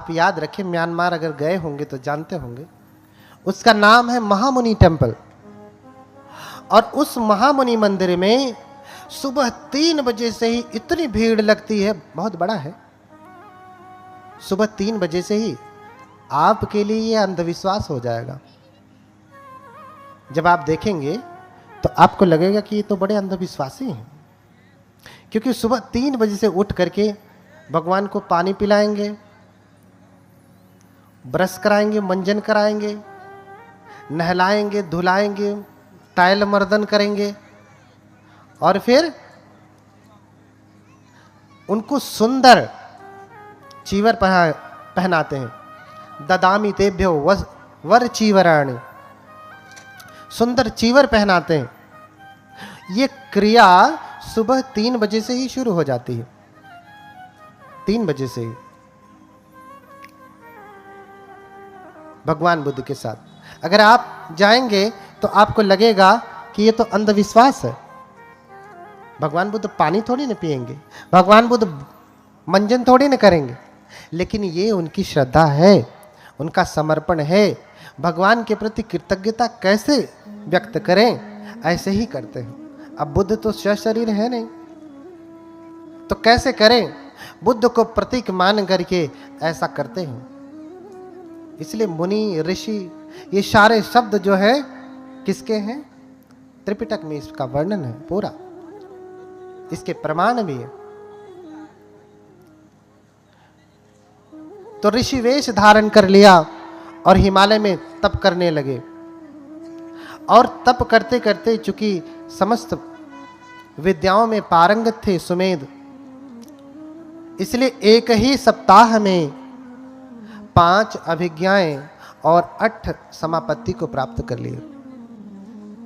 आप याद रखें, म्यांमार अगर गए होंगे तो जानते होंगे, उसका नाम है महामुनि टेम्पल। और उस महामुनि मंदिर में सुबह 3 बजे से ही इतनी भीड़ लगती है, बहुत बड़ा है। सुबह 3 बजे से ही आपके लिए यह अंधविश्वास हो जाएगा। जब आप देखेंगे तो आपको लगेगा कि ये तो बड़े अंधविश्वासी हैं, क्योंकि सुबह 3 बजे से उठ करके भगवान को पानी पिलाएंगे, ब्रश कराएंगे, मंजन कराएंगे, नहलाएंगे, धुलाएंगे, तैल मर्दन करेंगे और फिर उनको सुंदर चीवर पहनाते हैं। ददामी तेभ्यो वर चीवराणी, सुंदर चीवर पहनाते हैं। ये क्रिया सुबह 3 बजे से ही शुरू हो जाती है, 3 बजे से ही भगवान बुद्ध के साथ। अगर आप जाएंगे तो आपको लगेगा कि ये तो अंधविश्वास है। भगवान बुद्ध पानी थोड़ी ना पिएंगे, भगवान बुद्ध मंजन थोड़ी ना करेंगे, लेकिन ये उनकी श्रद्धा है, उनका समर्पण है। भगवान के प्रति कृतज्ञता कैसे व्यक्त करें, ऐसे ही करते हैं। अब बुद्ध तो सशरीर है नहीं, तो कैसे करें? बुद्ध को प्रतीक मान करके ऐसा करते हैं। इसलिए मुनि, ऋषि, ये सारे शब्द जो है किसके हैं? त्रिपिटक में इसका वर्णन है पूरा, इसके प्रमाण भी है। तो ऋषि वेश धारण कर लिया और हिमालय में तप करने लगे। और तप करते करते चूंकि समस्त विद्याओं में पारंगत थे सुमेध, इसलिए एक ही सप्ताह में 5 अभिज्ञाएं और 8 समापत्ति को प्राप्त कर लिए।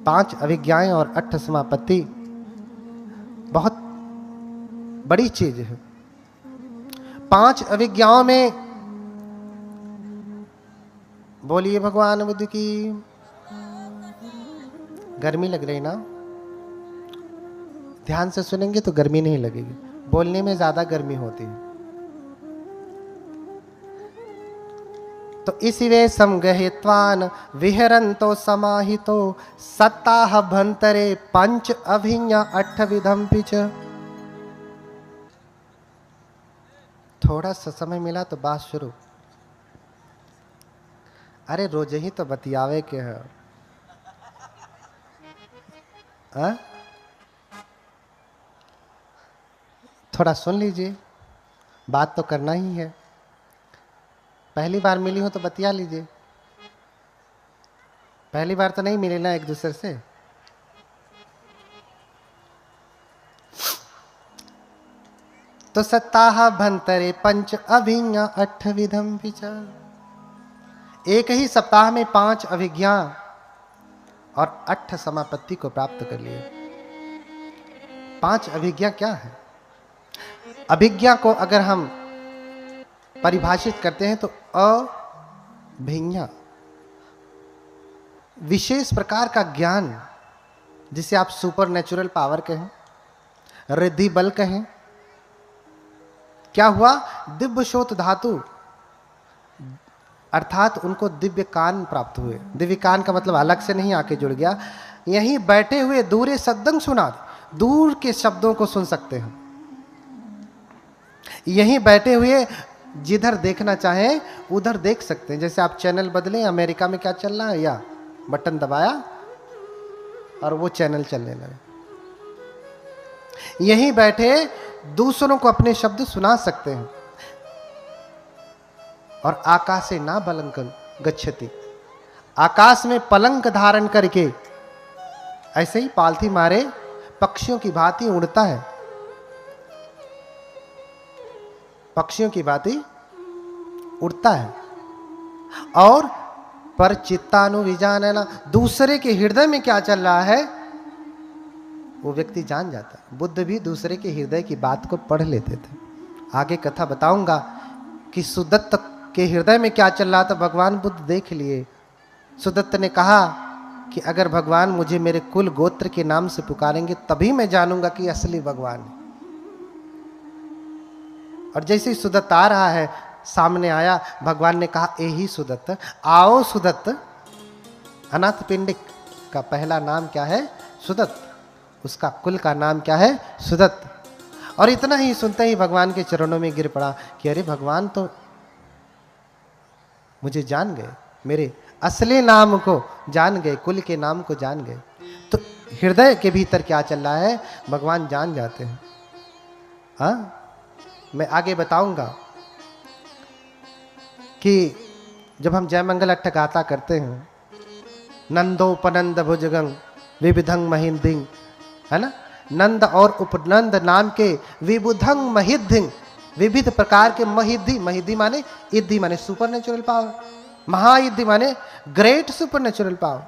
5 अभिज्ञाएं और 8 समापत्ति बहुत बड़ी चीज है। 5 अभिज्ञाओं में बोलिए भगवान बुद्ध की। गर्मी लग रही ना? ध्यान से सुनेंगे तो गर्मी नहीं लगेगी, बोलने में ज्यादा गर्मी होती है। तो इसी वे समगहित्वान विहरन्तो समाहितो सत्ताह भंतरे 5 अभिज्ञा 8 विधम पिच। थोड़ा सा समय मिला तो बात शुरू। अरे रोज ही तो बतियावे के है। थोड़ा सुन लीजिए, बात तो करना ही है। पहली बार मिली हो तो बतिया लीजिए, पहली बार तो नहीं मिले ना एक दूसरे से। तो सत्ताह भंतरे 5 अभिज्ञा 8 विधम विचार। एक ही सप्ताह में 5 अभिज्ञा और 8 समापत्ति को प्राप्त कर लिए। 5 अभिज्ञा क्या है? अभिज्ञा को अगर हम परिभाषित करते हैं तो अभिज्ञा, विशेष प्रकार का ज्ञान, जिसे आप सुपर नेचुरल पावर कहें, रिद्धि बल कहें। क्या हुआ? दिव्य शोत धातु, अर्थात उनको दिव्य कान प्राप्त हुए। दिव्य कान का मतलब अलग से नहीं आके जुड़ गया, यहीं बैठे हुए दूरे सद्दंग सुना, दूर के शब्दों को सुन सकते हैं। यहीं बैठे हुए जिधर देखना चाहें उधर देख सकते हैं। जैसे आप चैनल बदलें, अमेरिका में क्या चल रहा है, या बटन दबाया और वो चैनल चलने लगा। यहीं बैठे दूसरों को अपने शब्द सुना सकते हैं। और आकाशे ना बलंकन गच्छति, आकाश में पलंक धारण करके ऐसे ही पालथी मारे पक्षियों की भांति उड़ता है, पक्षियों की भांति उड़ता है। और पर चित्तानुविजानना, दूसरे के हृदय में क्या चल रहा है वो व्यक्ति जान जाता है। बुद्ध भी दूसरे के हृदय की बात को पढ़ लेते थे। आगे कथा बताऊंगा कि सुदत्त के हृदय में क्या चल रहा था, भगवान बुद्ध देख लिए। सुदत्त ने कहा कि अगर भगवान मुझे मेरे कुल गोत्र के नाम से पुकारेंगे तभी मैं जानूंगा कि असली भगवान है। और जैसे ही सुदत्त आ रहा है, सामने आया, भगवान ने कहा, ए ही सुदत्त, आओ सुदत्त। अनाथ पिंडिक का पहला नाम क्या है? सुदत्त। उसका कुल का नाम क्या है? सुदत्त। और इतना ही सुनते ही भगवान के चरणों में गिर पड़ा कि अरे भगवान तो मुझे जान गए, मेरे असली नाम को जान गए, कुल के नाम को जान गए। तो हृदय के भीतर क्या चल रहा है भगवान जान जाते हैं। हाँ, मैं आगे बताऊंगा कि जब हम जय मंगल अट्ठ गाथा करते हैं, नंदोपनंद भुजगंग विविधंग महिंदिंग, है ना, नंद और उपनंद नाम के विबुधंग महिद्धिंग, विविध प्रकार के महिद्धि, महिद्धि माने इद्धि माने सुपर नेचुरल पावर, महाइद्धि माने ग्रेट सुपर नेचुरल पावर।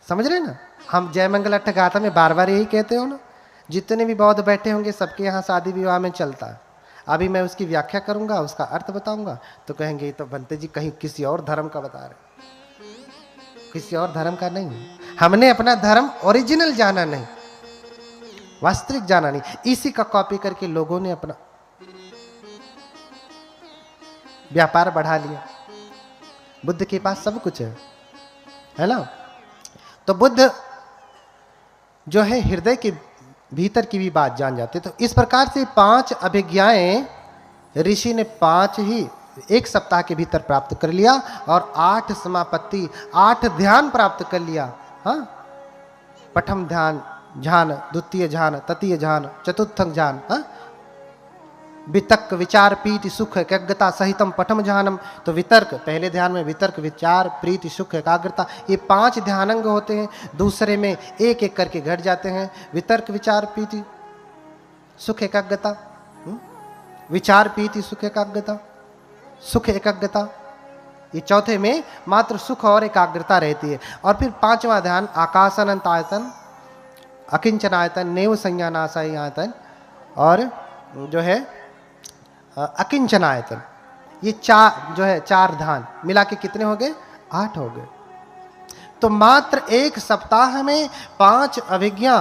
समझ रहे ना? हम जय मंगल अट्ठ गाथा में बार बार यही कहते हो ना, जितने भी बौद्ध बैठे होंगे सबके यहाँ शादी विवाह में चलता है। अभी मैं उसकी व्याख्या करूंगा, उसका अर्थ बताऊंगा, तो कहेंगे तो बनते जी कहीं किसी और धर्म का बता रहे। किसी और धर्म का नहीं, हमने अपना धर्म ओरिजिनल जाना नहीं, वास्तविक जाना नहीं। इसी का कॉपी करके लोगों ने अपना व्यापार बढ़ा लिया। बुद्ध के पास सब कुछ है ना? तो बुद्ध जो है हृदय के भीतर की भी बात जान जाते। तो इस प्रकार से 5 अभिज्ञाएं ऋषि ने 5 ही एक सप्ताह के भीतर प्राप्त कर लिया और 8 समापत्ति, 8 ध्यान प्राप्त कर लिया। हाँ, प्रथम ध्यान ध्यान, द्वितीय ध्यान, तृतीय ध्यान, चतुर्थ ध्यान, हाँ, वितर्क विचार प्रीति सुख एकाग्रता सहितम प्रथम ध्यानम। तो वितर्क, पहले ध्यान में वितर्क विचार प्रीति सुख एकाग्रता, ये 5 ध्यानांग होते हैं। दूसरे में एक एक करके घट जाते हैं। वितर्क विचार प्रीति सुख एकाग्रता, विचार प्रीति सुख एकाग्रता, सुख एकाग्रता, ये चौथे में मात्र सुख और एकाग्रता रहती है। और फिर 5वां ध्यान आकाशानंत आयतन, अकिंचनायतन, नेव संज्ञानाशय आयतन और जो है अकिंचनायतन। ये 4 जो है 4 ध्यान मिला के कितने हो गए? 8 हो गए। तो मात्र एक सप्ताह में 5 अभिज्ञा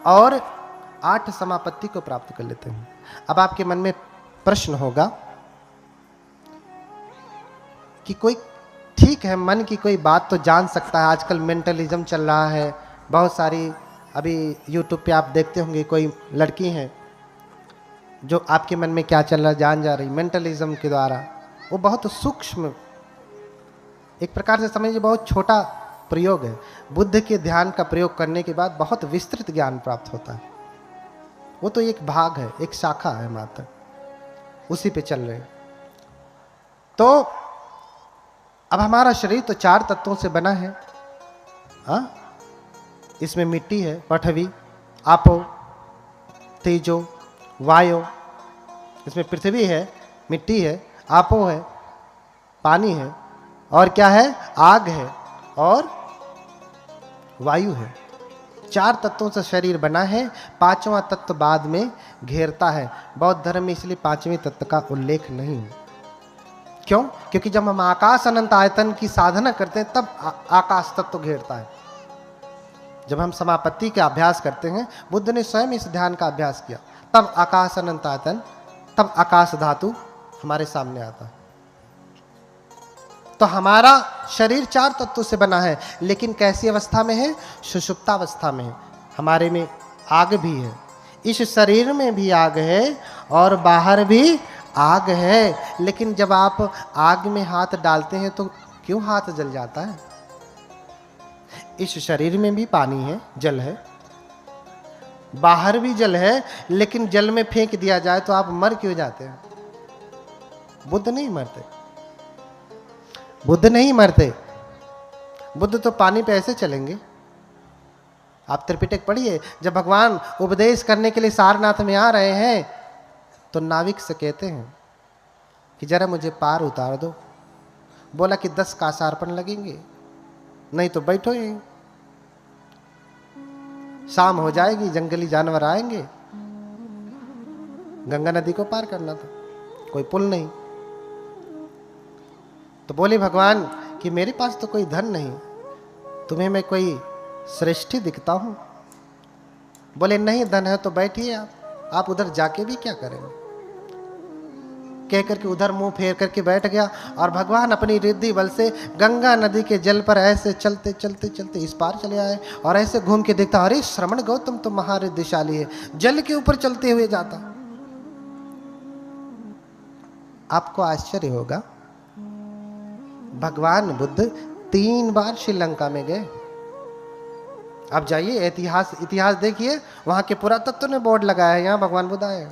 और 8 समापत्ति को प्राप्त कर लेते हैं। अब आपके मन में प्रश्न होगा कि कोई ठीक है, मन की कोई बात तो जान सकता है, आजकल मेंटलिज्म चल रहा है बहुत सारी। अभी यूट्यूब पे आप देखते होंगे कोई लड़की है जो आपके मन में क्या चल रहा जान जा रही मेंटलिज्म के द्वारा। वो बहुत सूक्ष्म, एक प्रकार से समझिए बहुत छोटा प्रयोग है। बुद्ध के ध्यान का प्रयोग करने के बाद बहुत विस्तृत ज्ञान प्राप्त होता है। वो तो एक भाग है, एक शाखा है मात्र, उसी पे चल रहे। तो अब हमारा शरीर तो 4 तत्वों से बना है। हाँ, इसमें मिट्टी है, पृथ्वी, आपो, तेजो, वायु। इसमें पृथ्वी है, मिट्टी है, आपो है, पानी है, और क्या है? आग है और वायु है। 4 तत्वों से शरीर बना है। 5वां तत्व बाद में घेरता है। बौद्ध धर्म में इसलिए 5वें तत्व का उल्लेख नहीं। क्यों? क्योंकि जब हम आकाश अनंत आयतन की साधना करते हैं तब आकाश तत्व घेरता है। जब हम समापत्ति का अभ्यास करते हैं, बुद्ध ने स्वयं इस ध्यान का अभ्यास किया, तब आकाश अनंत आयतन, तब आकाश धातु हमारे सामने आता है। तो हमारा शरीर 4 तत्वों से बना है, लेकिन कैसी अवस्था में है? सुषुप्तावस्था में है। हमारे में आग भी है, इस शरीर में भी आग है और बाहर भी आग है। लेकिन जब आप आग में हाथ डालते हैं तो क्यों हाथ जल जाता है? इस शरीर में भी पानी है, जल है, बाहर भी जल है, लेकिन जल में फेंक दिया जाए तो आप मर क्यों जाते हैं? बुद्ध नहीं मरते, बुद्ध नहीं मरते। बुद्ध तो पानी पे ऐसे चलेंगे। आप त्रिपिटक पढ़िए, जब भगवान उपदेश करने के लिए सारनाथ में आ रहे हैं तो नाविक से कहते हैं कि जरा मुझे पार उतार दो। बोला कि 10 कासार्पण लगेंगे, नहीं तो बैठो यहीं, शाम हो जाएगी, जंगली जानवर आएंगे। गंगा नदी को पार करना था, कोई पुल नहीं। तो बोले भगवान कि मेरे पास तो कोई धन नहीं, तुम्हें मैं कोई श्रेष्ठी दिखता हूं? बोले नहीं, धन है तो बैठिए आप उधर जाके भी क्या करेंगे? कह करके उधर मुंह फेर करके बैठ गया और भगवान अपनी रिद्धि बल से गंगा नदी के जल पर ऐसे चलते चलते चलते इस पार चले आए और ऐसे घूम के देखता, अरे श्रवण गौतम तो महारिद्धिशाली है, जल के ऊपर चलते हुए जाता। आपको आश्चर्य होगा, भगवान बुद्ध 3 बार श्रीलंका में गए। आप जाइए इतिहास देखिए, वहां के पुरातत्व ने बोर्ड लगाया है, यहां भगवान बुद्ध आए।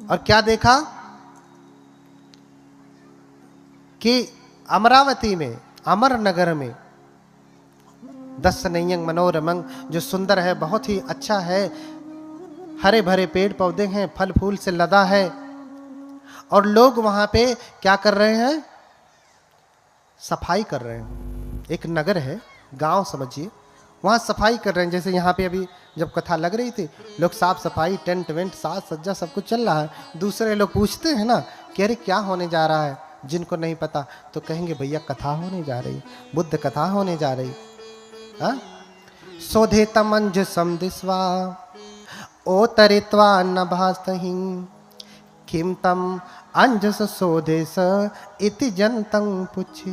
और क्या देखा कि अमरावती में, अमर नगर में, दर्शनीयं मनोरमं, जो सुंदर है, बहुत ही अच्छा है, हरे भरे पेड़ पौधे हैं, फल फूल से लदा है, और लोग वहां पे क्या कर रहे हैं, सफाई कर रहे हैं। एक नगर है, गांव समझिए, वहां सफाई कर रहे हैं। जैसे यहाँ पे अभी जब कथा लग रही थी, लोग साफ सफाई, टेंट वेंट, साज सज्जा सब कुछ चल रहा है। दूसरे लोग पूछते हैं ना कि अरे क्या होने जा रहा है, जिनको नहीं पता तो कहेंगे भैया कथा होने जा रही, बुद्ध कथा होने जा रही। सोधे तमंज समदिस्वा ओ तरित्वा न भास्तहि किम तम अंजस सोधे स इति जनतं पुछे।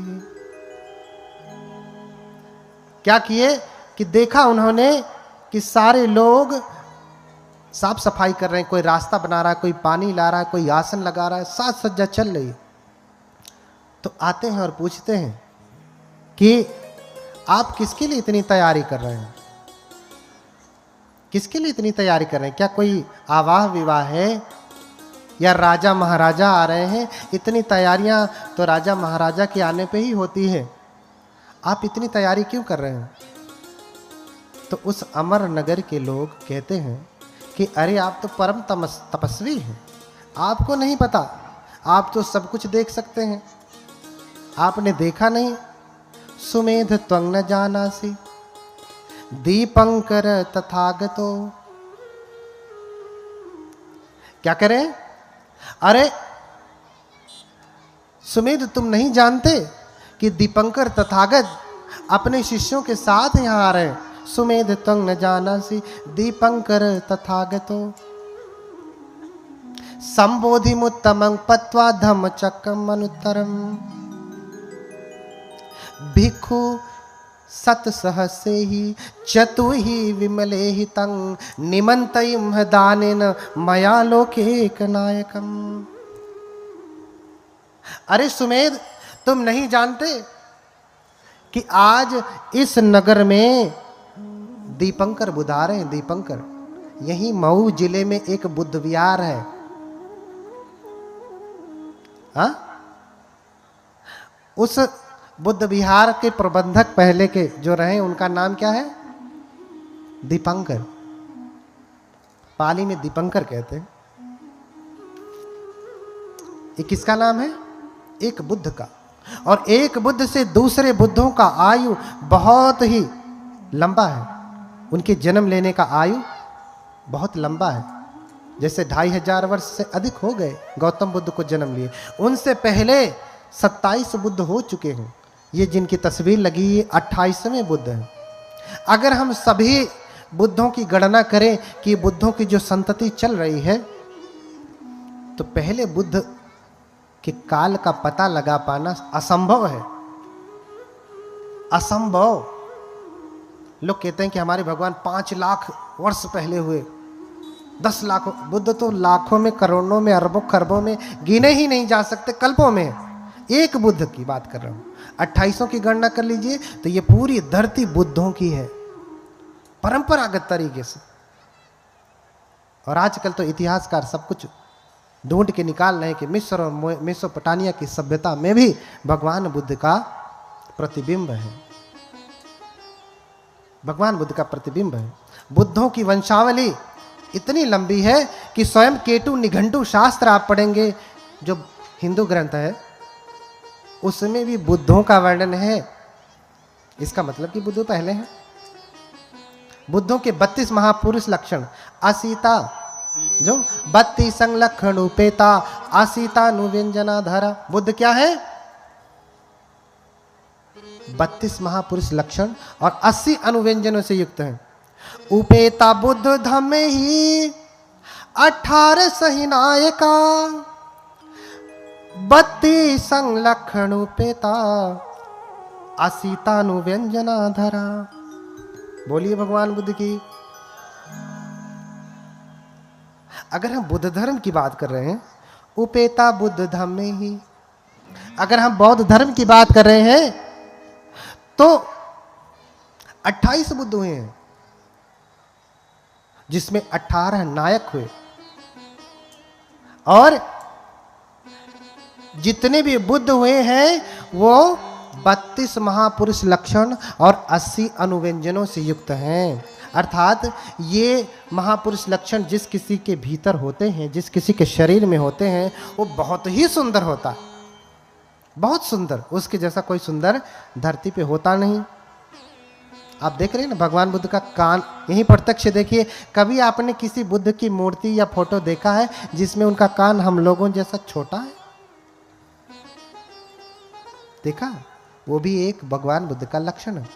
क्या किए कि देखा उन्होंने कि सारे लोग साफ सफाई कर रहे हैं, कोई रास्ता बना रहा है, कोई पानी ला रहा है, कोई आसन लगा रहा है, साज सज्जा चल रही है। तो आते हैं और पूछते हैं कि आप किसके लिए इतनी तैयारी कर रहे हैं, किसके लिए इतनी तैयारी कर रहे हैं? क्या कोई आवाह विवाह है या राजा महाराजा आ रहे हैं? इतनी तैयारियां तो राजा महाराजा के आने पे ही होती है, आप इतनी तैयारी क्यों कर रहे हैं? तो उस अमर नगर के लोग कहते हैं कि अरे आप तो परम तपस्वी हैं, आपको नहीं पता, आप तो सब कुछ देख सकते हैं, आपने देखा नहीं। सुमेध त्वं न जानासि दीपंकर तथागतो। क्या करें? अरे सुमेध तुम नहीं जानते कि दीपंकर तथागत अपने शिष्यों के साथ यहां आ रहे हैं। सुमेध त्वं न जानासि दीपंकर तथागतो संबोधिमुत्तमं पत्वा धम्मचक्रम अनुत्तरम भिक्षु सतसहसे ही चतु ही विमले ही तं निमंतयिम दानेन मया लोकेक नायकम। अरे सुमेध, तुम नहीं जानते कि आज इस नगर में दीपंकर बुद्ध आ रहे हैं। दीपंकर, यही मऊ जिले में एक बुद्ध विहार है। उस बुद्ध विहार के प्रबंधक पहले के जो रहे, उनका नाम क्या है? दीपंकर। पाली में दीपंकर कहते हैं। ये किसका नाम है? एक बुद्ध का। और एक बुद्ध से दूसरे बुद्धों का आयु बहुत ही लंबा है। उनके जन्म लेने का आयु बहुत लंबा है। जैसे 2500 वर्ष से अधिक हो गए गौतम बुद्ध को जन्म लिए, उनसे पहले 27 बुद्ध हो चुके हैं। ये जिनकी तस्वीर लगी है 28वें बुद्ध हैं। अगर हम सभी बुद्धों की गणना करें कि बुद्धों की जो संतति चल रही है, तो पहले बुद्ध के काल का पता लगा पाना असंभव है। असंभव। लोग कहते हैं कि हमारे भगवान 5 लाख वर्ष पहले हुए, 10 लाख। बुद्ध तो लाखों में, करोड़ों में, अरबों खरबों में गिने ही नहीं जा सकते, कल्पों में। एक बुद्ध की बात कर रहा हूं। 2800 की गणना कर लीजिए तो ये पूरी धरती बुद्धों की है, परंपरागत तरीके से। और आजकल तो इतिहासकार सब कुछ ढूंढ के निकाल रहे हैं कि मिस्र और मेसोपोटामिया की सभ्यता में भी भगवान बुद्ध का प्रतिबिंब है। भगवान बुद्ध का प्रतिबिंब है। बुद्धों की वंशावली इतनी लंबी है कि स्वयं केटु निघंटु शास्त्र आप पढ़ेंगे, जो हिंदू ग्रंथ है, उसमें भी बुद्धों का वर्णन है। इसका मतलब कि बुद्ध पहले हैं। बुद्धों के 32 महापुरुष लक्षण, असीता जो 32 संलक्षण उपेता, असीतानुव्यंजना धरा। बुद्ध क्या है? 32 महापुरुष लक्षण और 80 अनुव्यंजनों से युक्त हैं। उपेता बुद्ध धम्मे ही 18 सहिनायका 32 संलक्षण उपेता असीतानु व्यंजना धरा। बोलिए भगवान बुद्ध की। अगर हम बुद्ध धर्म की बात कर रहे हैं, उपेता बुद्ध धम्म में ही। अगर हम बौद्ध धर्म की बात कर रहे हैं तो 28 बुद्ध हुए हैं, जिसमें 18 नायक हुए, और जितने भी बुद्ध हुए हैं वो 32 महापुरुष लक्षण और 80 अनुव्यंजनों से युक्त हैं। अर्थात ये महापुरुष लक्षण जिस किसी के भीतर होते हैं, जिस किसी के शरीर में होते हैं, वो बहुत ही सुंदर होता है, बहुत सुंदर। उसके जैसा कोई सुंदर धरती पे होता नहीं। आप देख रहे हैं ना भगवान बुद्ध का कान, यहीं प्रत्यक्ष देखिए। कभी आपने किसी बुद्ध की मूर्ति या फोटो देखा है जिसमें उनका कान हम लोगों जैसा छोटा है? देखा? वो भी एक भगवान बुद्ध का लक्षण है,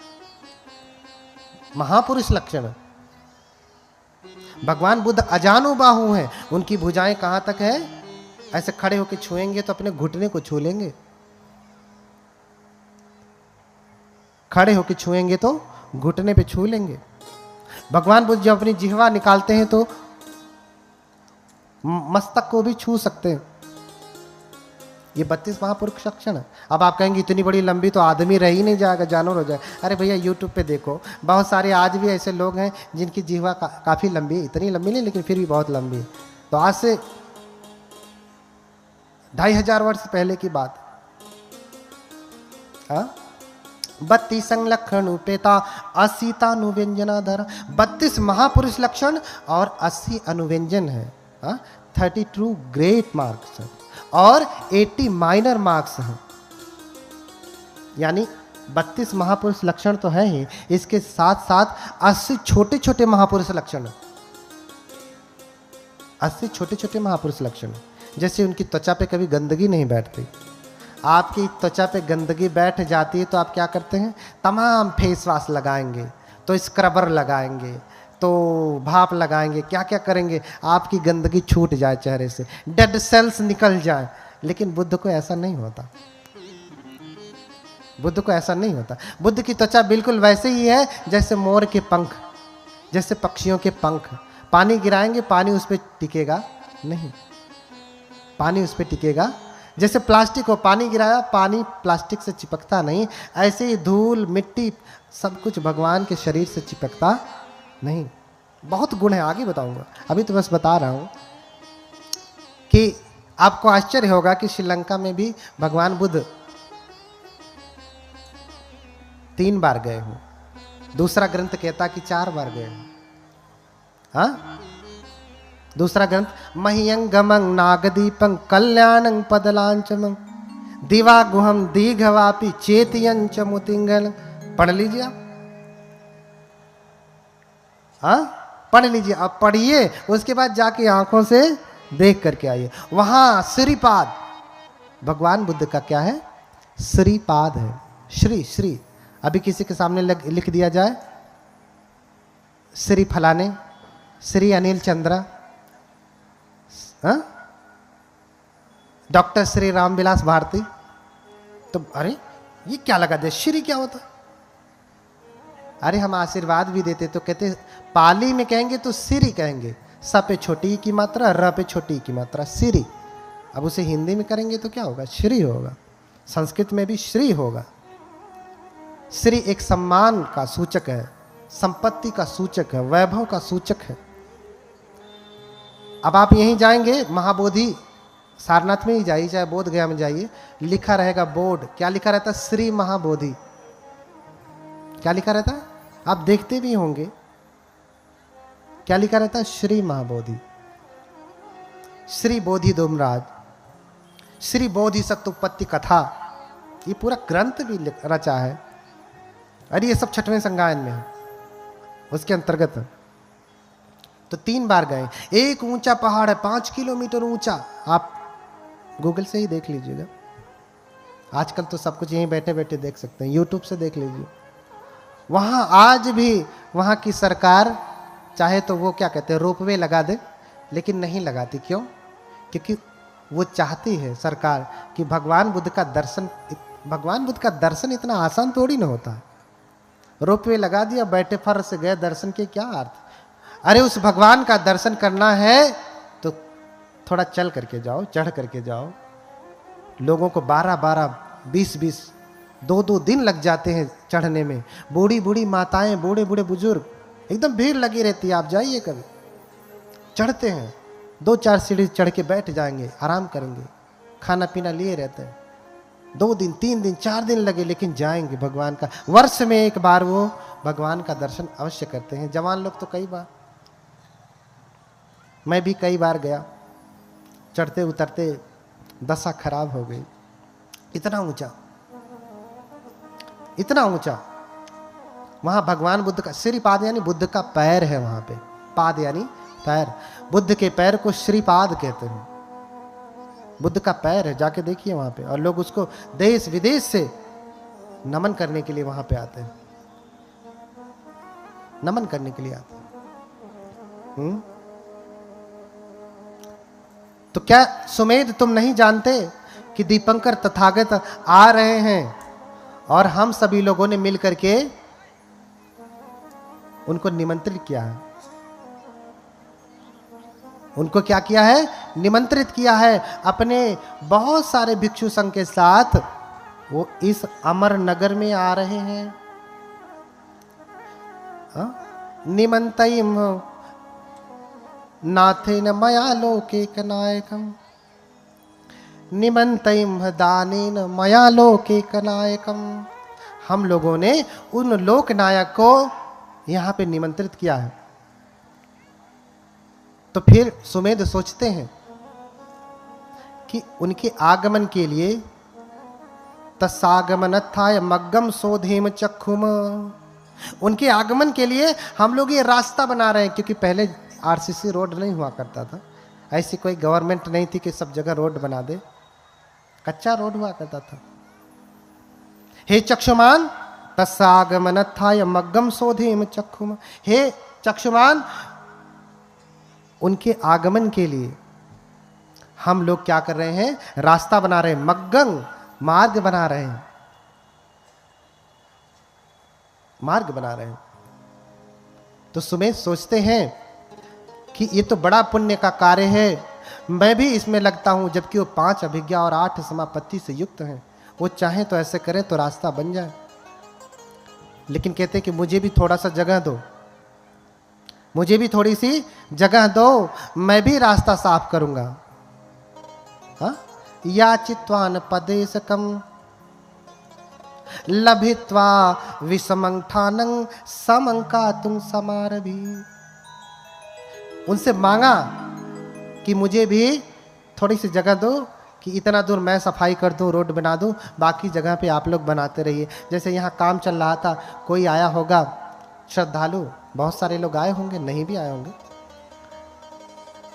महापुरुष लक्षण। भगवान बुद्ध अजानुबाहु हैं। उनकी भुजाएं कहां तक है? ऐसे खड़े होकर छुएंगे तो अपने घुटने को छू लेंगे, खड़े होकर छुएंगे तो घुटने पे छू लेंगे। भगवान बुद्ध जब अपनी जिह्वा निकालते हैं तो मस्तक को भी छू सकते हैं। ये 32 महापुरुष लक्षण है। अब आप कहेंगे इतनी बड़ी लंबी तो आदमी रह ही नहीं जाएगा, जानवर हो जाए। अरे भैया यूट्यूब पे देखो, बहुत सारे आज भी ऐसे लोग हैं जिनकी जिह्वा काफी लंबी है, इतनी लंबी नहीं लेकिन फिर भी बहुत लंबी है। तो आज से 2500 वर्ष पहले की बात। 32 संलक्षण उपेता असीतानुव्यंजना धरा। 32 महापुरुष लक्षण और 80 अनुव्यंजन है। 32 ग्रेट मार्क्स है और 80 माइनर मार्क्स हैं। यानी 32 महापुरुष लक्षण तो है ही, इसके साथ साथ 80 छोटे छोटे महापुरुष लक्षण, 80 छोटे छोटे महापुरुष लक्षण। जैसे उनकी त्वचा पे कभी गंदगी नहीं बैठती। आपकी त्वचा पे गंदगी बैठ जाती है तो आप क्या करते हैं? तमाम फेस वॉश लगाएंगे, तो स्क्रबर लगाएंगे, तो भाप लगाएंगे, क्या क्या करेंगे, आपकी गंदगी छूट जाए चेहरे से, डेड सेल्स निकल जाए। लेकिन बुद्ध को ऐसा नहीं होता। बुद्ध को ऐसा नहीं होता। बुद्ध की त्वचा बिल्कुल वैसे ही है जैसे मोर के पंख, जैसे पक्षियों के पंख। पानी गिराएंगे, पानी उस पर टिकेगा नहीं, पानी उस पर टिकेगा। जैसे प्लास्टिक हो, पानी गिराया, पानी प्लास्टिक से चिपकता नहीं, ऐसे ही धूल मिट्टी सब कुछ भगवान के शरीर से चिपकता नहीं। बहुत गुण है, आगे बताऊंगा, अभी तो बस बता रहा हूं कि आपको आश्चर्य होगा कि श्रीलंका में भी भगवान बुद्ध 3 बार गए हो। दूसरा ग्रंथ कहता कि 4 बार गए हो। हाँ, दूसरा ग्रंथ मह्यंगमं नागदीपं कल्याणं पदलांचमं दिवा गुहम दीघवापि चेतियं च मुतिंगल। पढ़ लीजिए आप। हाँ, पढ़ लीजिए, अब पढ़िए, उसके बाद जाके आंखों से देख करके आइए। वहां श्रीपाद, भगवान बुद्ध का क्या है? श्रीपाद है। श्री श्री अभी किसी के सामने लिख दिया जाए श्री फलाने, श्री अनिल चंद्रा, डॉक्टर श्री रामविलास भारती, तो अरे ये क्या लगा दे, श्री क्या होता? अरे हम आशीर्वाद भी देते तो कहते, पाली में कहेंगे तो सिरी कहेंगे, स पे छोटी की मात्रा, र पे छोटी की मात्रा, सिरी। अब उसे हिंदी में करेंगे तो क्या होगा? श्री होगा। संस्कृत में भी श्री होगा। श्री एक सम्मान का सूचक है, संपत्ति का सूचक है, वैभव का सूचक है। अब आप यहीं जाएंगे महाबोधि, सारनाथ में ही जाइए चाहे बोध गया में जाइए, लिखा रहेगा बोर्ड, क्या लिखा रहता है? श्री महाबोधि। क्या लिखा रहता है? आप देखते भी होंगे, क्या लिखा रहता है? श्री महाबोधि, श्री बोधि धूमराज, श्री बोधि सत्युत्पत्ति कथा, ये पूरा ग्रंथ भी रचा है। अरे ये सब 6वें संगायन में है, उसके अंतर्गत है। तो 3 बार गए। एक ऊंचा पहाड़ है 5 किलोमीटर ऊंचा, आप गूगल से ही देख लीजिएगा, आजकल तो सब कुछ यहीं बैठे बैठे देख सकते हैं, यूट्यूब से देख लीजिए। वहां आज भी वहां की सरकार चाहे तो वो क्या कहते हैं, रोपवे लगा दे, लेकिन नहीं लगाती। क्यों? क्योंकि वो चाहती है सरकार कि भगवान बुद्ध का दर्शन इतना आसान थोड़ी ना होता। रोपवे लगा दिया, बैठे फर से गए, दर्शन के क्या अर्थ? अरे उस भगवान का दर्शन करना है तो थोड़ा चल करके जाओ, चढ़ करके जाओ। लोगों को 12-12, 20-20, 2-2 दिन लग जाते हैं चढ़ने में। बूढ़ी बूढ़ी माताएं, बूढ़े बूढ़े बुजुर्ग, एकदम भीड़ लगी रहती है। आप जाइए कभी, चढ़ते हैं, 2-4 सीढ़ी चढ़ के बैठ जाएंगे, आराम करेंगे, खाना पीना लिए रहते हैं। 2 दिन, 3 दिन, 4 दिन लगे, लेकिन जाएंगे भगवान का। वर्ष में एक बार वो भगवान का दर्शन अवश्य करते हैं। जवान लोग तो कई बार, मैं भी कई बार गया, चढ़ते उतरते दशा खराब हो गई। इतना ऊंचा, इतना ऊंचा। वहां भगवान बुद्ध का श्रीपाद यानी बुद्ध का पैर है। वहां पे पाद यानी पैर। बुद्ध के पैर को श्रीपाद कहते हैं। बुद्ध का पैर है, जाके देखिए वहां पे। और लोग उसको देश विदेश से नमन करने के लिए वहां पे आते हैं, नमन करने के लिए आते हैं। तो क्या सुमेध तुम नहीं जानते कि दीपंकर तथागत आ रहे हैं और हम सभी लोगों ने मिलकर के उनको निमंत्रित किया है। उनको क्या किया है? निमंत्रित किया है। अपने बहुत सारे भिक्षु संघ के साथ वो इस अमर नगर में आ रहे हैं। निमंतयिम नाथेन मया लोके नायकम, निमंतयिम दानेन मया लोके नायकम। हम लोगों ने उन लोक नायक को यहां पे निमंत्रित किया है। तो फिर सुमेध सोचते हैं कि उनके आगमन के लिए तसागमनत्थाय मग्गम सोधेम चक्षुम, उनके आगमन के लिए हम लोग ये रास्ता बना रहे हैं। क्योंकि पहले आरसीसी रोड नहीं हुआ करता था, ऐसी कोई गवर्नमेंट नहीं थी कि सब जगह रोड बना दे, कच्चा रोड हुआ करता था। हे चक्षुमान तसागमनत्थाय मग्गम सोधेम चक्षुम, हे चक्षुमान, उनके आगमन के लिए हम लोग क्या कर रहे हैं? रास्ता बना रहे हैं, मग्गम मार्ग बना रहे हैं, मार्ग बना रहे हैं। तो सुमेध सोचते हैं कि ये तो बड़ा पुण्य का कार्य है, मैं भी इसमें लगता हूं। जबकि वो 5 अभिज्ञा और 8 समापत्ति से युक्त हैं। वो चाहे तो ऐसे करें तो रास्ता बन जाए, लेकिन कहते हैं कि मुझे भी थोड़ा सा जगह दो, मुझे भी थोड़ी सी जगह दो, मैं भी रास्ता साफ करूंगा। याचित्वान पदेशकम लभित्वा विषमंठानं समंकातुं समारभि। उनसे मांगा कि मुझे भी थोड़ी सी जगह दो, कि इतना दूर मैं सफाई कर दूं, रोड बना दूं, बाकी जगह पे आप लोग बनाते रहिए। जैसे यहाँ काम चल रहा था, कोई आया होगा श्रद्धालु, बहुत सारे लोग आए होंगे, नहीं भी आए होंगे,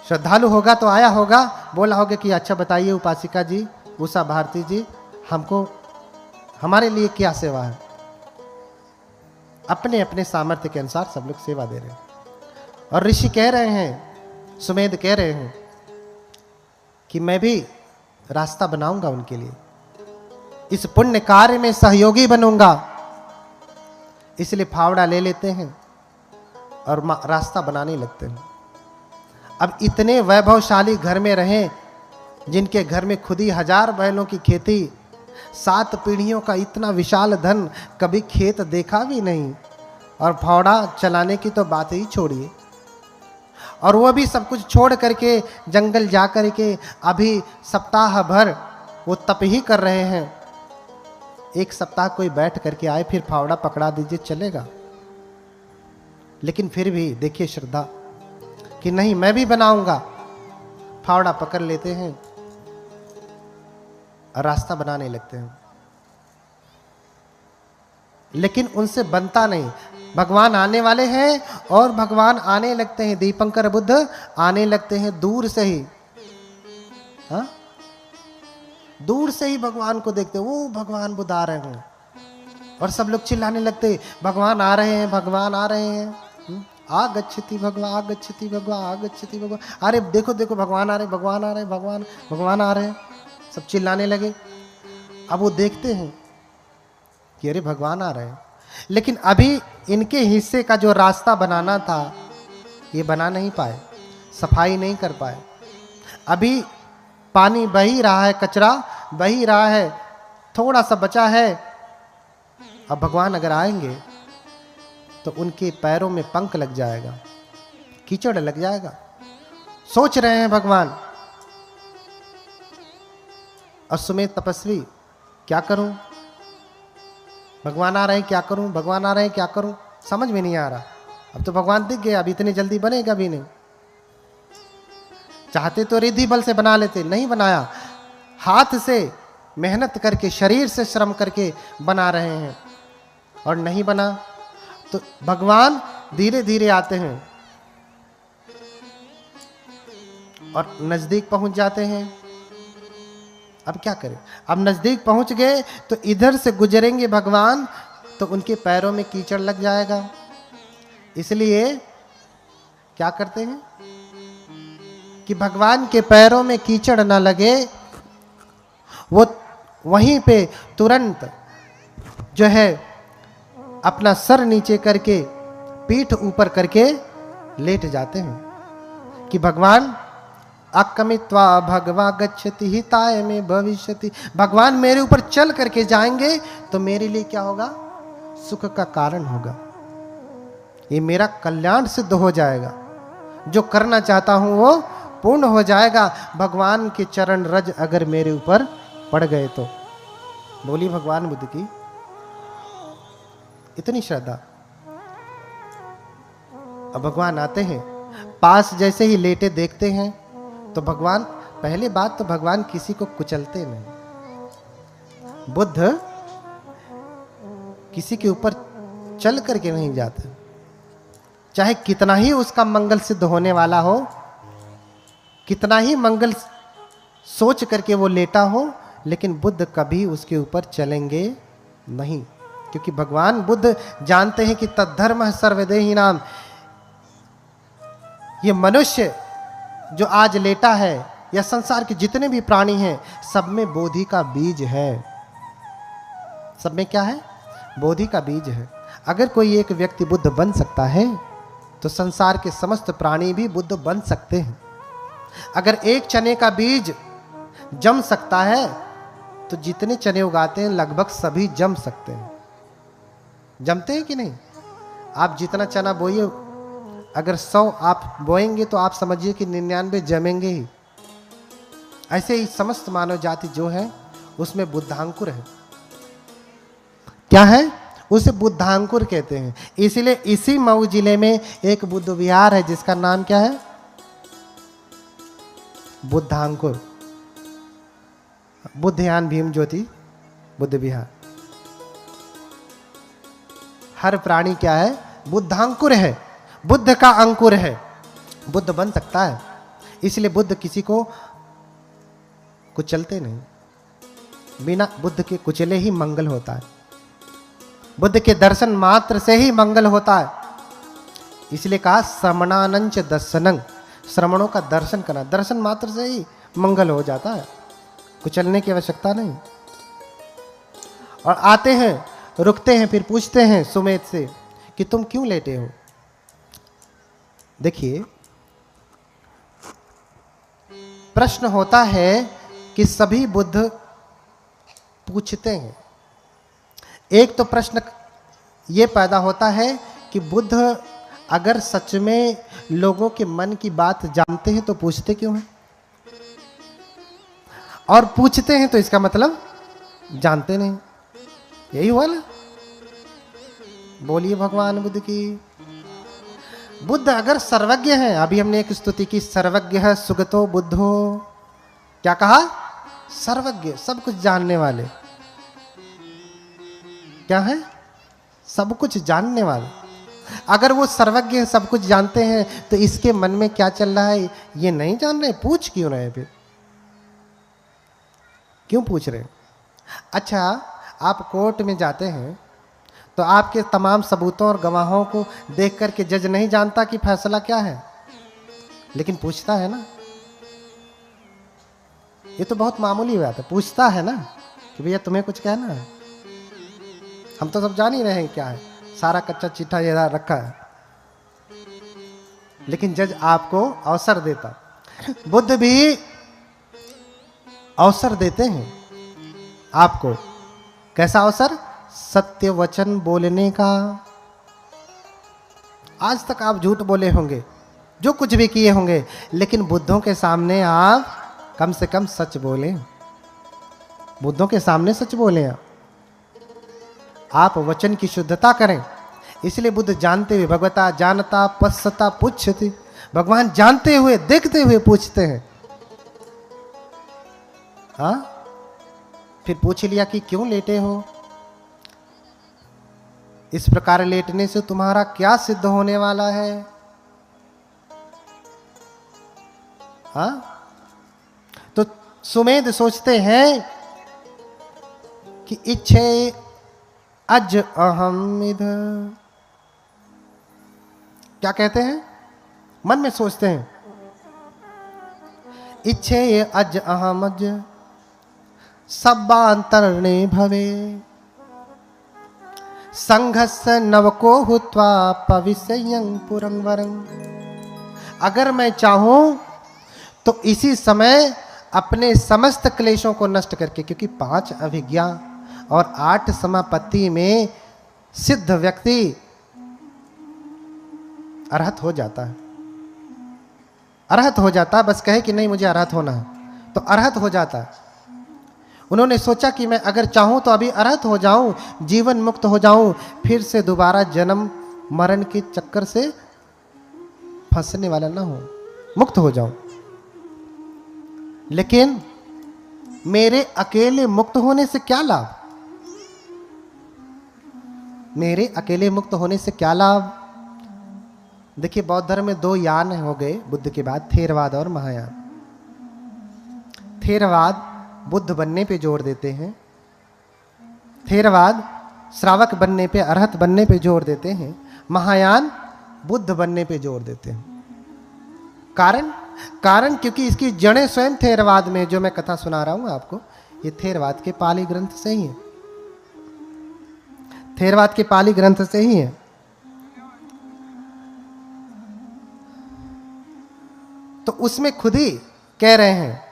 श्रद्धालु होगा तो आया होगा, बोला होगा कि अच्छा बताइए उपासिका जी, उषा भारती जी, हमको हमारे लिए क्या सेवा है। अपने अपने सामर्थ्य के अनुसार सब लोग सेवा दे रहे हैं। और ऋषि कह रहे हैं, सुमेध कह रहे हैं कि मैं भी रास्ता बनाऊंगा उनके लिए, इस पुण्य कार्य में सहयोगी बनूंगा। इसलिए फावड़ा ले लेते हैं और रास्ता बनाने लगते हैं। अब इतने वैभवशाली घर में रहें, जिनके घर में खुद ही 1000 बैलों की खेती, 7 पीढ़ियों का इतना विशाल धन, कभी खेत देखा भी नहीं, और फावड़ा चलाने की तो बात ही छोड़िए। और वो भी सब कुछ छोड़ करके जंगल जा करके अभी सप्ताह भर वो तप ही कर रहे हैं। एक सप्ताह कोई बैठ करके आए, फिर फावड़ा पकड़ा दीजिए, चलेगा। लेकिन फिर भी देखिए श्रद्धा कि नहीं, मैं भी बनाऊंगा। फावड़ा पकड़ लेते हैं और रास्ता बनाने लगते हैं, लेकिन उनसे बनता नहीं। भगवान आने वाले हैं और भगवान आने लगते हैं, दीपंकर बुद्ध आने लगते हैं दूर से ही। हाँ, दूर से ही भगवान को देखते, वो भगवान बुद्ध आ रहे हैं, और सब लोग चिल्लाने लगते, भगवान आ रहे हैं, भगवान आ रहे हैं। आगच्छति भगवान, आगच्छति भगवान, आगच्छति भगवान। अरे देखो देखो भगवान आ रहे, भगवान आ रहे, भगवान भगवान आ रहे हैं। सब चिल्लाने लगे। अब वो देखते हैं कि अरे भगवान आ रहे हैं, लेकिन अभी इनके हिस्से का जो रास्ता बनाना था ये बना नहीं पाए, सफाई नहीं कर पाए। अभी पानी बह ही रहा है, कचरा बह ही रहा है, थोड़ा सा बचा है। अब भगवान अगर आएंगे तो उनके पैरों में पंख लग जाएगा, कीचड़ लग जाएगा। सोच रहे हैं भगवान। और सुमेध तपस्वी, क्या करूं, भगवान आ रहे हैं क्या करूं, भगवान आ रहे हैं क्या करूं, समझ में नहीं आ रहा। अब तो भगवान दिख गए, अब इतनी जल्दी बनेगा भी नहीं। चाहते तो रिद्धि बल से बना लेते, नहीं बनाया। हाथ से मेहनत करके, शरीर से श्रम करके बना रहे हैं और नहीं बना। तो भगवान धीरे धीरे आते हैं और नजदीक पहुंच जाते हैं। अब क्या करें, अब नजदीक पहुंच गए तो इधर से गुजरेंगे भगवान तो उनके पैरों में कीचड़ लग जाएगा। इसलिए क्या करते हैं कि भगवान के पैरों में कीचड़ ना लगे, वो वहीं पे तुरंत जो है अपना सर नीचे करके, पीठ ऊपर करके लेट जाते हैं कि भगवान अकमित्वा भगवा गच्छति हिताय में भविष्यति। भगवान मेरे ऊपर चल करके जाएंगे तो मेरे लिए क्या होगा, सुख का कारण होगा, ये मेरा कल्याण सिद्ध हो जाएगा, जो करना चाहता हूं वो पूर्ण हो जाएगा। भगवान के चरण रज अगर मेरे ऊपर पड़ गए तो। बोली भगवान बुद्ध की इतनी श्रद्धा। अब भगवान आते हैं, पास जैसे ही लेटे देखते हैं तो भगवान, पहले बात तो भगवान किसी को कुचलते नहीं। बुद्ध किसी के ऊपर चल करके नहीं जाते, चाहे कितना ही उसका मंगल सिद्ध होने वाला हो, कितना ही मंगल सोच करके वो लेटा हो, लेकिन बुद्ध कभी उसके ऊपर चलेंगे नहीं। क्योंकि भगवान बुद्ध जानते हैं कि तद्धर्म सर्वदेही नाम। ये मनुष्य जो आज लेटा है या संसार के जितने भी प्राणी हैं, सब में बोधि का बीज है। सब में क्या है, बोधि का बीज है। अगर कोई एक व्यक्ति बुद्ध बन सकता है तो संसार के समस्त प्राणी भी बुद्ध बन सकते हैं। अगर एक चने का बीज जम सकता है तो जितने चने उगाते हैं लगभग सभी जम सकते हैं। जमते हैं कि नहीं? आप जितना चना बोइए, अगर 100 आप बोएंगे तो आप समझिए कि 99 जमेंगे ही। ऐसे ही समस्त मानव जाति जो है उसमें बुद्धांकुर है। क्या है? उसे बुद्धांकुर कहते हैं। इसलिए इसी मऊ जिले में एक बुद्ध विहार है जिसका नाम क्या है, बुद्धांकुर। बुद्धयान भीम ज्योति बुद्ध विहार। हर प्राणी क्या है, बुद्धांकुर है, बुद्ध का अंकुर है, बुद्ध बन सकता है। इसलिए बुद्ध किसी को कुचलते नहीं, बिना बुद्ध के कुचले ही मंगल होता है। बुद्ध के दर्शन मात्र से ही मंगल होता है। इसलिए कहा श्रमणानंच दर्शनं, श्रमणों का दर्शन करना, दर्शन मात्र से ही मंगल हो जाता है, कुचलने की आवश्यकता नहीं। और आते हैं, रुकते हैं, फिर पूछते हैं सुमेध से कि तुम क्यों लेटे हो। देखिए, प्रश्न होता है कि सभी बुद्ध पूछते हैं। एक तो प्रश्न ये पैदा होता है कि बुद्ध अगर सच में लोगों के मन की बात जानते हैं तो पूछते क्यों हैं, और पूछते हैं तो इसका मतलब जानते नहीं। यही हुआ ना। बोलिए भगवान बुद्ध की। बुद्ध अगर सर्वज्ञ हैं, अभी हमने एक स्तुति की, सर्वज्ञ है सुगतो बुद्धो। क्या कहा? सर्वज्ञ, सब कुछ जानने वाले। क्या है? सब कुछ जानने वाले। अगर वो सर्वज्ञ है, सब कुछ जानते हैं, तो इसके मन में क्या चल रहा है ये नहीं जान रहे, पूछ क्यों रहे? फिर क्यों पूछ रहे? अच्छा, आप कोर्ट में जाते हैं तो आपके तमाम सबूतों और गवाहों को देख करके जज नहीं जानता कि फैसला क्या है, लेकिन पूछता है ना। ये तो बहुत मामूली बात है, पूछता है ना कि भैया तुम्हें कुछ कहना है। हम तो सब जान ही रहे हैं क्या है, सारा कच्चा चिट्ठा ये रखा है, लेकिन जज आपको अवसर देता। बुद्ध भी अवसर देते हैं आपको। कैसा अवसर? सत्य वचन बोलने का। आज तक आप झूठ बोले होंगे, जो कुछ भी किए होंगे, लेकिन बुद्धों के सामने आप कम से कम सच बोलें। बुद्धों के सामने सच बोलें, आप वचन की शुद्धता करें। इसलिए बुद्ध जानते हुए, भगवता जानता पश्यता पुच्छति, भगवान जानते हुए देखते हुए पूछते हैं। हाँ, फिर पूछ लिया कि क्यों लेटे हो, इस प्रकार लेटने से तुम्हारा क्या सिद्ध होने वाला है? हाँ, तो सुमेध सोचते हैं कि इच्छे अज अहम इधर, क्या कहते हैं? मन में सोचते हैं, इच्छे अज अहम अज सब्बांतरणे भवे संघर्ष नवको हुत्वा पविष्यं पुरं वरं। अगर मैं चाहूं तो इसी समय अपने समस्त क्लेशों को नष्ट करके, क्योंकि 5 अभिज्ञा और 8 समापत्ति में सिद्ध व्यक्ति अरहत हो जाता है। अरहत हो जाता है, बस कहे कि नहीं मुझे अरहत होना है तो अरहत हो जाता है। उन्होंने सोचा कि मैं अगर चाहूं तो अभी अरहत हो जाऊं, जीवन मुक्त हो जाऊं, फिर से दोबारा जन्म मरण के चक्कर से फंसने वाला ना हो, मुक्त हो जाऊं। लेकिन मेरे अकेले मुक्त होने से क्या लाभ? मेरे अकेले मुक्त होने से क्या लाभ? देखिए, बौद्ध धर्म में 2 यान हो गए बुद्ध के बाद, थेरवाद और महायान। थेरवाद बुद्ध बनने पे जोर देते हैं, थेरवाद श्रावक बनने पे, अरहत बनने पे जोर देते हैं, महायान बुद्ध बनने पे जोर देते हैं। कारण क्योंकि इसकी जड़ें स्वयं थेरवाद में, जो मैं कथा सुना रहा हूं आपको, ये थेरवाद के पाली ग्रंथ से ही है, थेरवाद के पाली ग्रंथ से ही है। तो उसमें खुद ही कह रहे हैं,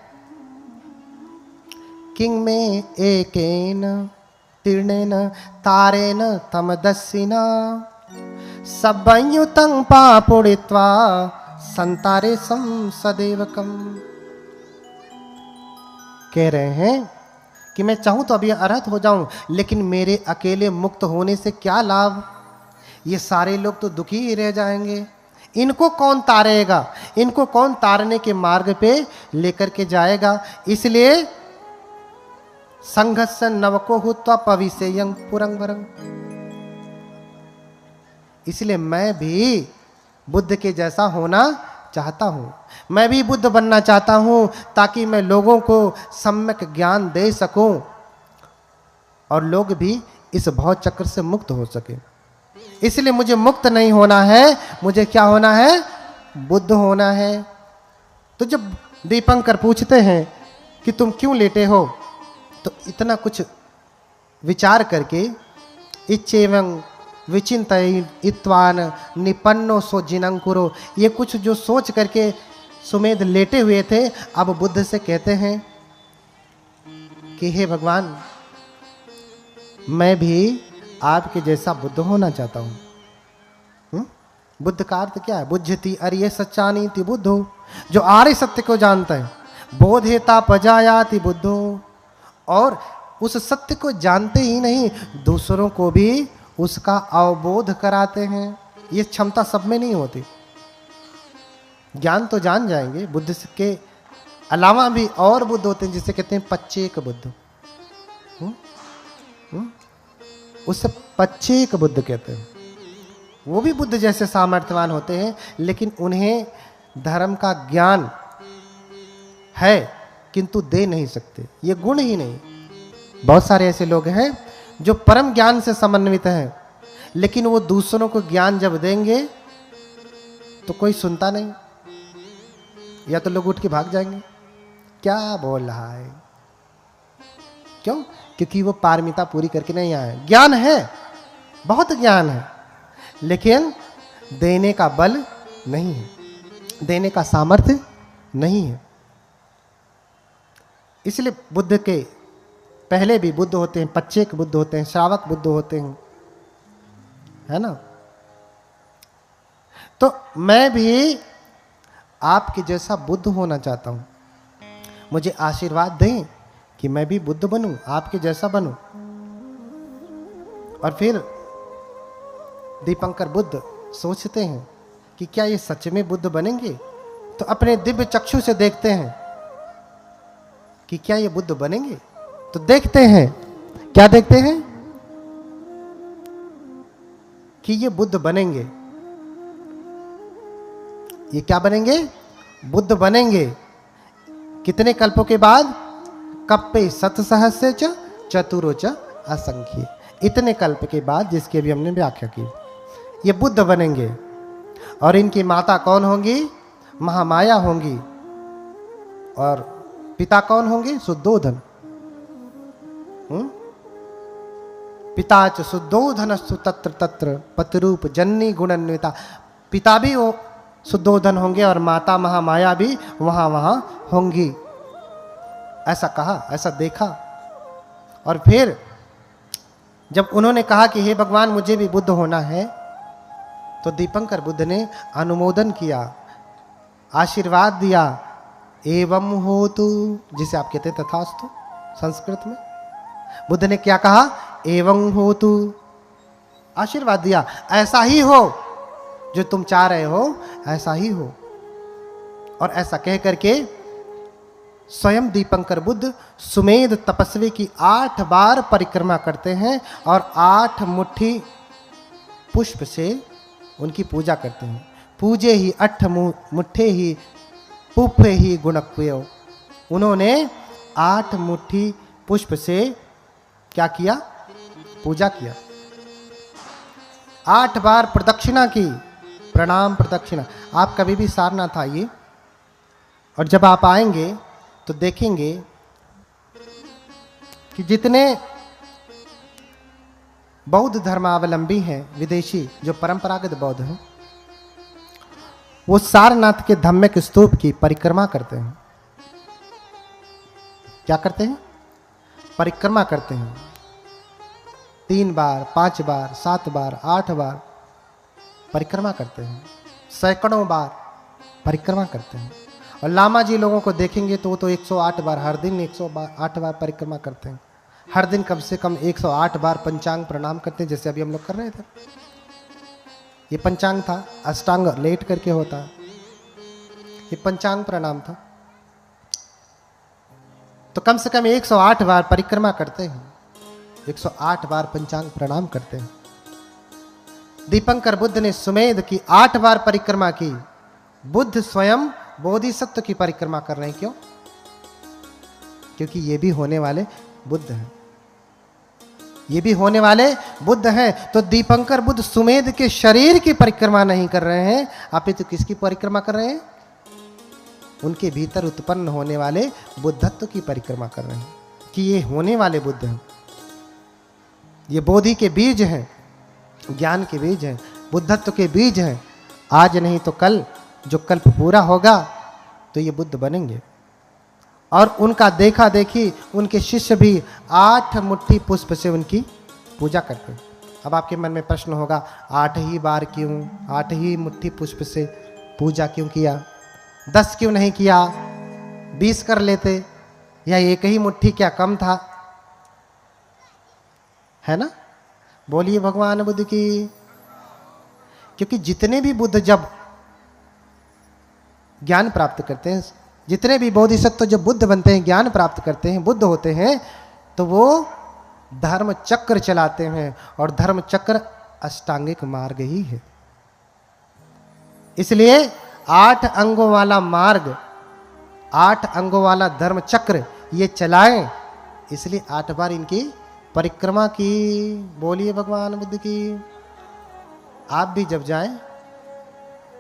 किंग में एकेन तीर्णेन तारेन तमदस्सिना सब्बयुतं पापुड़ित्वा संतारे सम सदेवकम। कह रहे हैं कि मैं चाहूं तो अभी अरहत हो जाऊं, लेकिन मेरे अकेले मुक्त होने से क्या लाभ? ये सारे लोग तो दुखी ही रह जाएंगे। इनको कौन तारेगा? इनको कौन तारने के मार्ग पे लेकर के जाएगा? इसलिए संघर्ष नवको हुत्वा पविष्यं पुरं वरं। इसलिए मैं भी बुद्ध के जैसा होना चाहता हूं, मैं भी बुद्ध बनना चाहता हूं, ताकि मैं लोगों को सम्यक ज्ञान दे सकूं और लोग भी इस भव चक्र से मुक्त हो सके। इसलिए मुझे मुक्त नहीं होना है, मुझे क्या होना है? बुद्ध होना है। तो जब दीपंकर पूछते हैं कि तुम क्यों लेटे हो, तो इतना कुछ विचार करके इच्छेवं विचिंतयित्वान निपन्नो सो जिनंकुरो, ये कुछ जो सोच करके सुमेध लेटे हुए थे, अब बुद्ध से कहते हैं कि हे भगवान, मैं भी आपके जैसा बुद्ध होना चाहता हूं। बुद्ध का अर्थ क्या है? बुद्धति अर्य सच्चानीति बुद्धो, जो आर्य सत्य को जानता है। बोधेता पजायाति बुद्धो, और उस सत्य को जानते ही नहीं, दूसरों को भी उसका अवबोध कराते हैं। ये क्षमता सब में नहीं होती। ज्ञान तो जान जाएंगे, बुद्ध के अलावा भी और बुद्ध होते हैं, जिसे कहते हैं पच्चेक बुद्ध। उससे पच्चेक बुद्ध कहते हैं। वो भी बुद्ध जैसे सामर्थ्यवान होते हैं, लेकिन उन्हें धर्म का ज्ञान है किंतु दे नहीं सकते, ये गुण ही नहीं। बहुत सारे ऐसे लोग हैं जो परम ज्ञान से समन्वित हैं, लेकिन वो दूसरों को ज्ञान जब देंगे तो कोई सुनता नहीं, या तो लोग उठ के भाग जाएंगे, क्या बोल रहा है। क्यों? क्योंकि वो पारमिता पूरी करके नहीं आए। ज्ञान है, बहुत ज्ञान है, लेकिन देने का बल नहीं है, देने का सामर्थ्य नहीं है। इसलिए बुद्ध के पहले भी बुद्ध होते हैं, पच्चेक बुद्ध होते हैं, श्रावक बुद्ध होते हैं, है ना। तो मैं भी आपके जैसा बुद्ध होना चाहता हूं। मुझे आशीर्वाद दें कि मैं भी बुद्ध बनूं, आपके जैसा बनूं। और फिर दीपंकर बुद्ध सोचते हैं कि क्या ये सच में बुद्ध बनेंगे। तो अपने दिव्य चक्षु से देखते हैं कि क्या ये बुद्ध बनेंगे। तो देखते हैं, क्या देखते हैं कि ये बुद्ध बनेंगे। ये क्या बनेंगे? बुद्ध बनेंगे। कितने कल्पों के बाद? कप्पे सतसहस्रे च चतुरो च असंख्य। इतने कल्प के बाद, जिसकी अभी हमने व्याख्या की। ये बुद्ध बनेंगे और इनकी माता कौन होंगी? महामाया होंगी। और पिता कौन होंगे? शुद्धोधन। पिता च शुद्धोधनस्तु तत्र तत्र पतिरूप जन्नी गुणान्विता। पिता भी वो शुद्धोधन होंगे और माता महामाया भी वहां वहां होंगी। ऐसा कहा, ऐसा देखा। और फिर जब उन्होंने कहा कि हे भगवान मुझे भी बुद्ध होना है, तो दीपंकर बुद्ध ने अनुमोदन किया, आशीर्वाद दिया। एवं होतु, जिसे आप कहते तथास्तु संस्कृत में। बुद्ध ने क्या कहा? एवं होतु, आशीर्वाद दिया, ऐसा ही हो, जो तुम चाह रहे हो ऐसा ही हो। और ऐसा कह करके स्वयं दीपंकर बुद्ध सुमेध तपस्वी की 8 बार परिक्रमा करते हैं और 8 मुट्ठी पुष्प से उनकी पूजा करते हैं। पूजे ही 8 मुट्ठे ही पुष्पे ही गुणक्वयो। उन्होंने 8 मुट्ठी पुष्प से क्या किया? पूजा किया। 8 बार प्रदक्षिणा की, प्रणाम प्रदक्षिणा। आप कभी भी सारनाथ आइए और जब आप आएंगे तो देखेंगे कि जितने बौद्ध धर्मावलंबी हैं, विदेशी जो परंपरागत बौद्ध हैं, वो सारनाथ के धम्मक स्तूप की परिक्रमा करते हैं। क्या करते हैं? परिक्रमा करते हैं। 3 बार, 5 बार, 7 बार, 8 बार परिक्रमा करते हैं। सैकड़ों बार परिक्रमा करते हैं। और लामा जी लोगों को देखेंगे तो वो तो 108 बार, हर दिन 108 बार परिक्रमा करते हैं। हर दिन कम से कम 108 बार पंचांग प्रणाम करते हैं, जैसे अभी हम लोग कर रहे थे। ये पंचांग था, अष्टांग लेट करके होता, ये पंचांग प्रणाम था। तो कम से कम 108 बार परिक्रमा करते हैं, 108 बार पंचांग प्रणाम करते हैं। दीपंकर बुद्ध ने सुमेध की 8 बार परिक्रमा की। बुद्ध स्वयं बोधिसत्व की परिक्रमा कर रहे हैं। क्यों? क्योंकि ये भी होने वाले बुद्ध हैं, ये भी होने वाले बुद्ध हैं। तो दीपंकर बुद्ध सुमेध के शरीर की परिक्रमा नहीं कर रहे हैं, अपितु किसकी परिक्रमा कर रहे हैं? उनके भीतर उत्पन्न होने वाले बुद्धत्व की परिक्रमा कर रहे हैं कि ये होने वाले बुद्ध हैं, ये बोधि के बीज हैं, ज्ञान के बीज हैं, बुद्धत्व के बीज हैं। आज नहीं तो कल, जो कल्प पूरा होगा तो ये बुद्ध बनेंगे। और उनका देखा देखी उनके शिष्य भी 8 मुट्ठी पुष्प से उनकी पूजा करते हैं। अब आपके मन में प्रश्न होगा, 8 ही बार क्यों, 8 ही मुट्ठी पुष्प से पूजा क्यों किया? 10 क्यों नहीं किया? 20 कर लेते, या एक ही मुट्ठी क्या कम था? है ना? बोलिए भगवान बुद्ध की। क्योंकि जितने भी बुद्ध जब ज्ञान प्राप्त करते हैं, जितने भी बोधिसत्व जब बुद्ध बनते हैं, ज्ञान प्राप्त करते हैं, बुद्ध होते हैं, तो वो धर्म चक्र चलाते हैं। और धर्म चक्र अष्टांगिक मार्ग ही है। इसलिए 8 अंगों वाला मार्ग, 8 अंगों वाला धर्म चक्र ये चलाएं। इसलिए 8 बार इनकी परिक्रमा की। बोलिए भगवान बुद्ध की। आप भी जब जाएं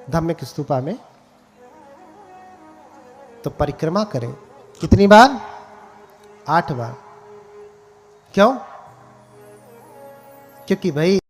धम्मिक स्तूपा में तो परिक्रमा करें। कितनी बार? 8 बार। क्यों? क्योंकि भाई